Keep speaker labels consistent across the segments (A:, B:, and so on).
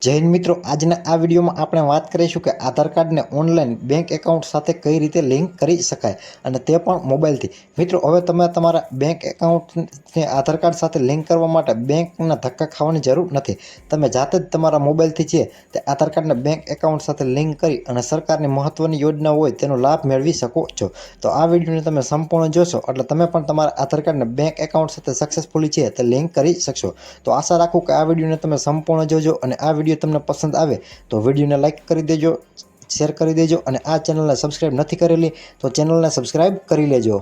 A: જય હિન્દ મિત્રો, આજના આ વિડીયોમાં આપણે વાત કરીશું કે આધાર કાર્ડને ઓનલાઈન બેંક એકાઉન્ટ સાથે કઈ રીતે લિંક કરી શકાય અને તે પણ મોબાઈલથી. મિત્રો, હવે તમે તમારા બેંક એકાઉન્ટને આધાર કાર્ડ સાથે લિંક કરવા માટે બેંકના ધક્કા ખાવાની જરૂર નથી. તમે જાતે જ તમારા મોબાઈલથી છે તે આધાર કાર્ડને બેંક એકાઉન્ટ સાથે લિંક કરી અને સરકારની મહત્ત્વની યોજના હોય તેનો લાભ મેળવી શકો છો. તો આ વિડીયોને તમે સંપૂર્ણ જોશો એટલે તમે પણ તમારા આધાર કાર્ડને બેંક એકાઉન્ટ સાથે સક્સેસફુલી છે તે લિંક કરી શકશો. તો આશા રાખું કે આ વિડીયોને તમે સંપૂર્ણ જોજો અને આ વિડીયો તમને પસંદ આવે તો વિડીયોને લાઇક કરી દેજો, શેર કરી દેજો અને આ ચેનલને સબસ્ક્રાઈબ નથી કરેલી તો ચેનલને સબસ્ક્રાઈબ કરી લેજો.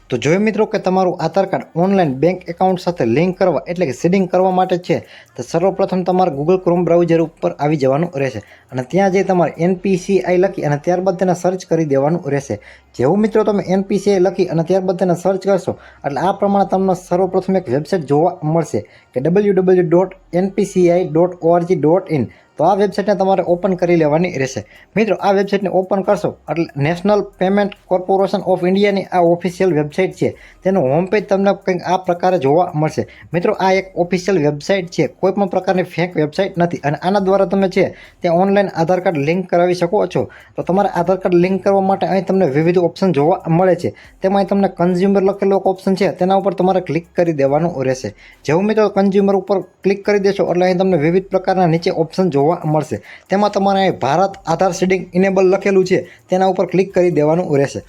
A: તો જોયું મિત્રો કે તમારું આધાર કાર્ડ ઓનલાઈન બેંક એકાઉન્ટ સાથે લિંક કરવા એટલે કે સીડિંગ કરવા માટે છે તો સર્વપ્રથમ તમારે ગૂગલ ક્રોમ બ્રાઉઝર ઉપર આવી જવાનું રહેશે અને ત્યાં જઈ તમારે NPCI લખી અને ત્યારબાદ તેને સર્ચ કરી દેવાનું રહેશે. જેવું મિત્રો તમે NPCI લખી અને ત્યારબાદ તેને સર્ચ કરશો એટલે આ પ્રમાણે તમને સર્વપ્રથમ એક વેબસાઇટ જોવા મળશે કે www.npci.org.in. તો આ વેબસાઇટને તમારે ઓપન કરી લેવાની રહેશે. મિત્રો, આ વેબસાઇટને ઓપન કરશો એટલે નેશનલ પેમેન્ટ કોર્પોરેશન ઓફ ઇન્ડિયાની આ ઓફિશિયલ વેબસાઇટ છે. તેનું હોમ પેજ તમને કંઈક આ પ્રકારે જોવા મળશે. મિત્રો, આ એક ઓફિશિયલ વેબસાઇટ છે, કોઈ પણ પ્રકારની ફેક વેબસાઇટ નથી અને આના દ્વારા તમે છે તે ઓનલાઈન આધાર કાર્ડ લિંક કરાવી શકો છો. તો તમારે આધાર કાર્ડ લિંક કરવા માટે અહીં તમને વિવિધ ઓપ્શન જોવા મળે છે. તેમાં તમને કન્ઝ્યુમર લખેલો ઓપ્શન છે તેના ઉપર તમારે ક્લિક કરી દેવાનું રહેશે. જેવું મિત્રો કન્ઝ્યુમર ઉપર ક્લિક કરી દેશો એટલે અહીં તમને વિવિધ પ્રકારના નીચે ઓપ્શન જોવા મળશે. તેમાં તમારે અહીં ભારત આધાર સીડિંગ ઇનેબલ લખેલું છે તેના ઉપર ક્લિક કરી દેવાનું રહેશે.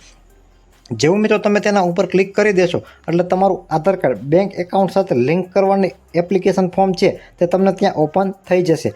A: જેવું મિત્રો તમે તેના ઉપર ક્લિક કરી દેશો એટલે તમારું આધાર કાર્ડ બેંક એકાઉન્ટ સાથે લિંક કરવાની એપ્લિકેશન ફોર્મ છે તે તમને ત્યાં ઓપન થઈ જશે.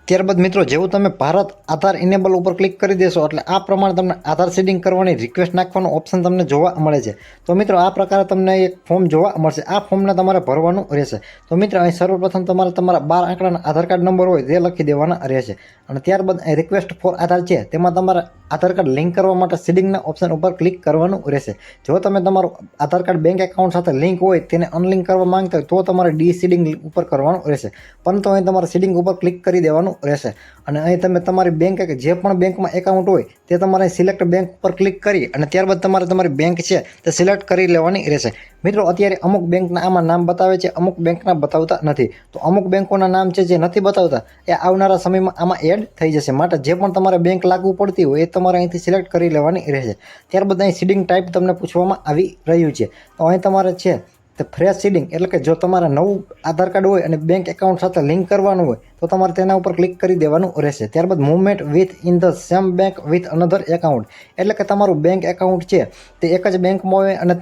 A: ત્યારબાદ મિત્રો જેવું તમે ભારત આધાર ઇનેબલ ઉપર ક્લિક કરી દેશો એટલે આ પ્રમાણે તમને આધાર સીડિંગ કરવાની રિક્વેસ્ટ નાખવાનો ઓપ્શન તમને જોવા મળે છે. તો મિત્રો આ પ્રકારે તમને એક ફોર્મ જોવા મળશે. આ ફોર્મને તમારે ભરવાનું રહેશે. તો મિત્રો અહીં સર્વપ્રથમ તમારે તમારા 12 આંકડાના આધાર કાર્ડ નંબર હોય તે લખી દેવાના રહેશે અને ત્યારબાદ અહીં રિક્વેસ્ટ ફોર આધાર છે તેમાં તમારે આધાર કાર્ડ લિંક કરવા માટે સીડિંગના ઓપ્શન ઉપર ક્લિક કરવાનું રહેશે. જો તમે તમારું આધાર કાર્ડ બેંક એકાઉન્ટ સાથે લિંક હોય તેને અનલિંક કરવા માંગતા હોય તો તમારે ડી સીડિંગ ઉપર કરવાનું રહેશે. પરંતુ અહીં તમારે સીડિંગ ઉપર ક્લિક કરી દેવાનું રહેશે અને અહીં તમે તમારી બેંક જે પણ બેંકમાં એકાઉન્ટ હોય તે તમારે સિલેક્ટ બેંક ઉપર ક્લિક કરી અને ત્યારબાદ તમારે તમારી બેંક છે તે સિલેક્ટ કરી લેવાની રહેશે. મિત્રો, અત્યારે અમુક બેંકના આમાં નામ બતાવે છે, અમુક બેંકના બતાવતા નથી. તો અમુક બેંકોના નામ છે જે નથી બતાવતા એ આવનારા સમયમાં આમાં એડ થઈ જશે. માટે જે પણ તમારે બેંક લાગુ પડતી હોય એ તમારે અહીંથી સિલેક્ટ કરી લેવાની રહેશે. ત્યારબાદ અહીં સીડિંગ ટાઈપ તમને પૂછવામાં આવી રહ્યું છે. તો અહીં તમારે છે તે ફ્રેશ સીડિંગ એટલે કે જો તમારે નવું આધાર કાર્ડ હોય અને બેંક એકાઉન્ટ સાથે લિંક કરવાનું હોય તો તમારે તેના ઉપર ક્લિક કરી દેવાનું રહેશે. ત્યારબાદ movement within the same bank with another account એટલે કે તમારું બેંક એકાઉન્ટ છે તે એક જ બેંકમાં હોય અને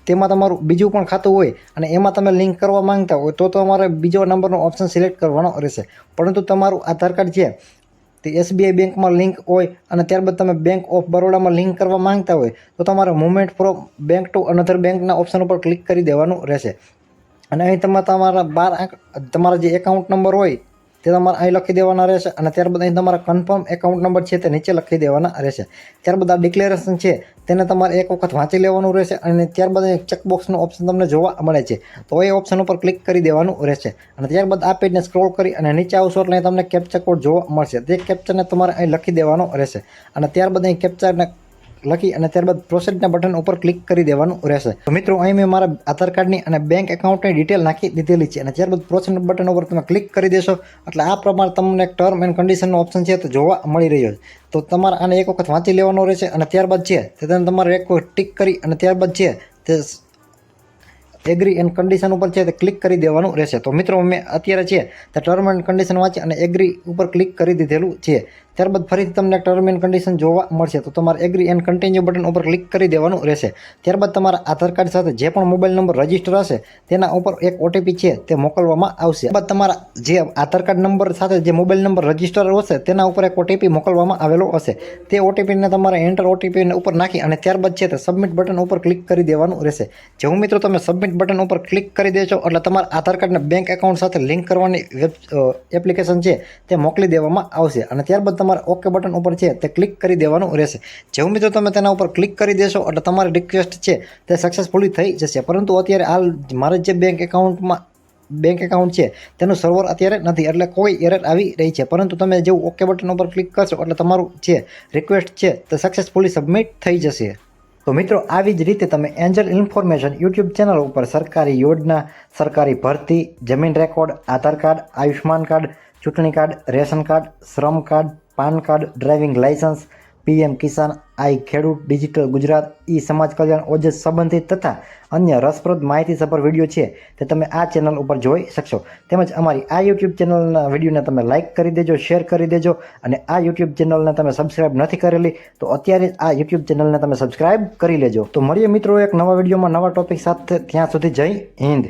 A: તેમાં તમારું બીજું પણ ખાતું હોય અને એમાં તમે લિંક કરવા માંગતા હોય તો તમારે બીજો નંબરનો ઓપ્શન સિલેક્ટ કરવાનો રહેશે. પરંતુ તમારું આધાર કાર્ડ છે તે SBI બેંકમાં લિંક હોય અને ત્યારબાદ તમે બેંક ઓફ બરોડામાં લિંક કરવા માંગતા હોય તો તમારે movement from bank to another બેંકના ઓપ્શન ઉપર ક્લિક કરી દેવાનું રહેશે અને અહીં તમે તમારા 12 તમારા જે એકાઉન્ટ નંબર હોય તે તમારે અહીં લખી દેવાના રહેશે અને ત્યારબાદ અહીં તમારા કન્ફર્મ એકાઉન્ટ નંબર છે તે નીચે લખી દેવાના રહેશે. ત્યારબાદ આ ડિક્લેરેશન છે તેને તમારે એક વખત વાંચી લેવાનું રહેશે અને ત્યારબાદ અહીં ચેકબોક્સનો ઓપ્શન તમને જોવા મળે છે તો એ ઓપ્શન ઉપર ક્લિક કરી દેવાનું રહેશે અને ત્યારબાદ આ પેજને સ્ક્રોલ કરી અને નીચે આવશો એટલે તમને કેપ્ચા કોડ જોવા મળશે. તે કેપ્ચાને તમારે અહીં લખી દેવાનો રહેશે અને ત્યારબાદ અહીં કેપ્ચાને લખી અને ત્યારબાદ પ્રોસેસના બટન ઉપર ક્લિક કરી દેવાનું રહેશે. તો મિત્રો, અહીં મેં મારા આધાર કાર્ડની અને બેંક એકાઉન્ટની ડિટેલ નાખી દીધેલી છે અને ત્યારબાદ પ્રોસેસના બટન ઉપર તમે ક્લિક કરી દેશો એટલે આ પ્રમાણે તમને એક ટર્મ એન્ડ કન્ડિશનનો ઓપ્શન છે તો જોવા મળી રહ્યો છે. તો તમારે આને એક વખત વાંચી લેવાનો રહેશે અને ત્યારબાદ છે તે તમારે એક વખત ટિક કરી અને ત્યારબાદ છે તે એગ્રી એન્ડ કન્ડિશન ઉપર છે તે ક્લિક કરી દેવાનું રહેશે. તો મિત્રો, મેં અત્યારે છે તે ટર્મ એન્ડ કન્ડિશન વાંચી અને એગ્રી ઉપર ક્લિક કરી દીધેલું છે. ત્યારબાદ ફરીથી તમને ટર્મ એન્ડ કન્ડિશન જોવા મળશે તો તમારે એગ્રી એન્ડ કન્ટિન્યુ બટન ઉપર ક્લિક કરી દેવાનું રહેશે. ત્યારબાદ તમારા આધાર કાર્ડ સાથે જે પણ મોબાઈલ નંબર રજિસ્ટર હશે તેના ઉપર એક OTP છે તે મોકલવામાં આવશે. ત્યારબાદ તમારા જે આધાર કાર્ડ નંબર સાથે જે મોબાઈલ નંબર રજિસ્ટર હશે તેના ઉપર એક OTP મોકલવામાં આવેલો હશે. તે OTPને તમારે એન્ટર OTP ઉપર નાખી અને ત્યારબાદ છે તે સબમિટ બટન ઉપર ક્લિક કરી દેવાનું રહેશે. જેવું મિત્રો તમે સબમિટ બટન ઉપર ક્લિક કરી દેશો એટલે તમારા આધાર કાર્ડને બેંક એકાઉન્ટ સાથે લિંક કરવાની એપ્લિકેશન છે તે મોકલી દેવામાં આવશે અને ત્યારબાદ તમારે ઓકે બટન ઉપર છે તે ક્લિક કરી દેવાનું રહેશે. જેવું મિત્રો તમે તેના ઉપર ક્લિક કરી દેશો એટલે તમારી રિક્વેસ્ટ છે તે સક્સેસફુલી થઈ જશે. પરંતુ અત્યારે હાલ મારે જે બેંક એકાઉન્ટ છે તેનું સર્વર અત્યારે નથી એટલે કોઈ એરર આવી રહી છે. પરંતુ તમે જેવું ઓકે બટન ઉપર ક્લિક કરશો એટલે તમારું જે રિક્વેસ્ટ છે તે સક્સેસફુલી સબમિટ થઈ જશે. તો મિત્રો આવી જ રીતે તમે એન્જલ ઇન્ફોર્મેશન યુટ્યુબ ચેનલ ઉપર સરકારી યોજના, સરકારી ભરતી, જમીન record, Aadhaar card, Ayushman card, ચૂંટણી કાર્ડ, રેશન કાર્ડ, શ્રમ card, PAN card, driving licence, PM Kisan, I Khedut, digital Gujarat, ઈ સમાજ કલ્યાણ, ઓજસ સંબંધિત તથા અન્ય રસપ્રદ માહિતીસભર વિડીયો છે તે તમે આ ચેનલ ઉપર જોઈ શકશો. તેમજ અમારી આ યુટ્યુબ ચેનલના વિડીયોને તમે લાઇક કરી દેજો, શેર કરી દેજો અને આ યુટ્યુબ ચેનલને તમે સબસ્ક્રાઇબ નથી કરેલી તો અત્યારે જ આ યુટ્યુબ ચેનલને તમે સબસ્ક્રાઇબ કરી લેજો. તો મળીએ મિત્રો એક નવા વિડીયોમાં નવા ટોપિક સાથે. ત્યાં સુધી જય હિન્દ.